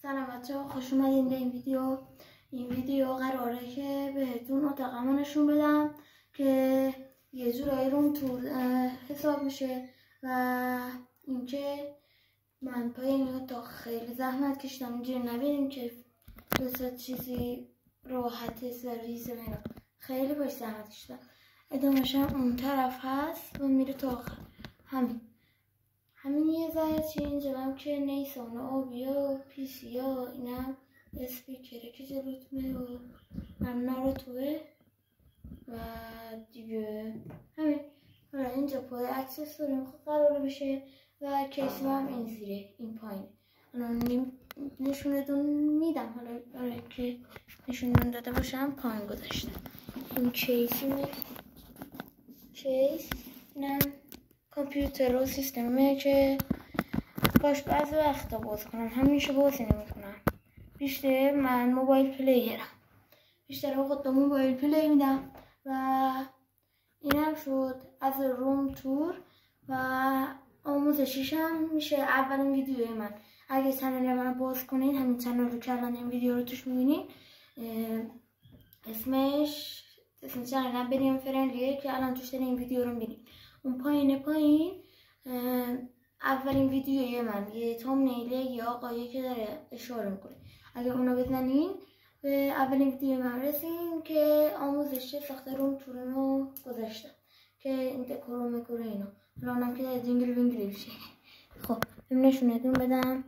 سلام بچه‌ها، خوش اومدین به این ویدیو قراره که بهتون اتاقمو نشون بدم که یه جورایی روم تور حساب میشه و اینکه من پای این اتاق خیلی زحمت کشیدم. اینجوری نبینیم که دوست چیزی راحت سرویس منو خیلی باش زحمت کشیدم. ادامه‌ش هم اون طرف هست و میره تا آخر. همین یه ذره چی اینجا هم که نیسان و آبی و پیسی ها اینم اسپیکره که جلوتونه و همنا رو توه و دیگه همین. حالا اینجا پای اکسسوری میخواد قرار بشه و کیسی هم این زیره این پایینه. الان نشوندون میدم، حالا که نشوندون داده باشم پایین گذاشتم. این کیسی اینم کامپیوتر و سیستمه که باش بعضی وقتا باز کنم، همیشه بازی نمیکنم. بیشتر من موبایل پلیرم، بیشتر وقت به موبایل پلی میدم و اینم شد از روم تور و آموزشیش هم میشه اولین ویدیوی من. اگه چنل من باز کنین، همین چنل رو که الان این ویدیو رو توش میبینین اسمش چنلم بریم فرندلیه که الان توش دارین این ویدیو رو میبینین. اون پایین اولین ویدیوی من یه تامنیله یه آقایی که داره اشاره میکنه. اگه اونو بزنین به اولین ویدیوی من رسین که آموزش ساخت روم تورمو گذاشتم که این دکورو میکنه اینو. الانم که داره جینگل وینگلی بشه. خب بریم نشونتون بدم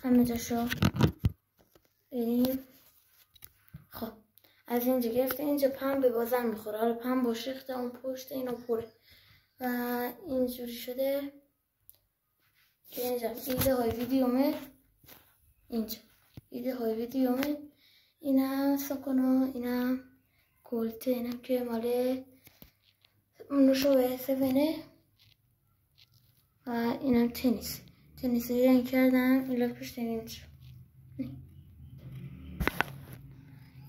همه جاشو بریم. خب از اینجا گرفته اینجا پنبه بازم میخوره. حالا پنبه شیخته اون پشت اینو پره و اینجوری شده که اینجا ایده های ویدیومه. اینجا ایده های ویدیومه. اینم ساکنو، اینم کلته، اینم که ماله نوشابه سفنه و اینم تنیسی رنگ کردم ایلا پشت اینجا.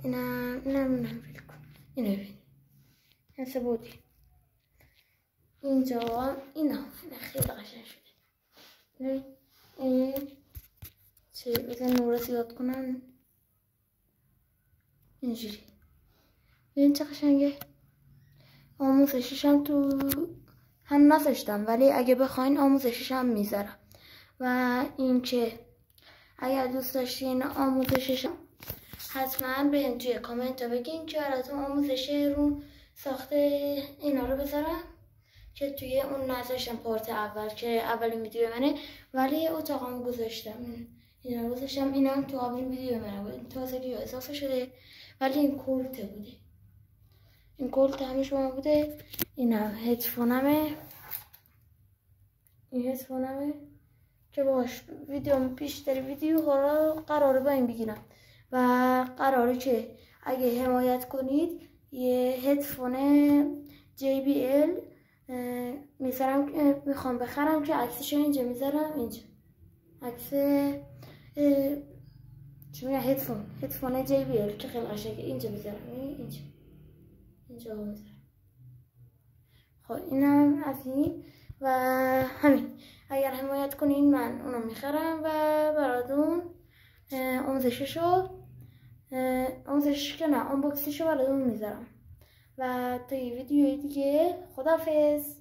اینم بلکن اینو ببین هسته بودی اینجا اینا خیلی قشنگ شده. این چه بزن نور زیاد کنم اینجوری. ببین چه قشنگه. آموزشش هم تو هم نذاشتم ولی اگه بخواین آموزشش هم میذارم. و اینکه اگر دوست داشتین آموزشش حتما به توی کامنت بگین که براتون آموزش رو ساخت اینا رو بذارم که توی اون نذاشتم پارت اول که اولین ویدیو منه ولی اتاقم گذاشتم. اینا رو گذاشتم. اینم تو اولین ویدیو منه بود، تازگی اضافه شده ولی این کلته بوده. این کلت همیشه با من بوده. اینم هدفونمه. این هدفونمه که باش بیشتر ویدیوها رو قراره با این بگیرم و قراره که اگه حمایت کنید یه هدفون JBL میخوام بخرم که عکسش اینجا میذارم. اینجا عکس چی میگه هدفون JBL که خیلی قشنگه. اینجا میذارم، اینجا میذارم. خب اینم از این و همین. اگر حمایت کنین من اونو میخرم و براتون آموزشش که نه آنباکسیشو براتون میذارم و تا یه ویدیوی دیگه خداحافظ.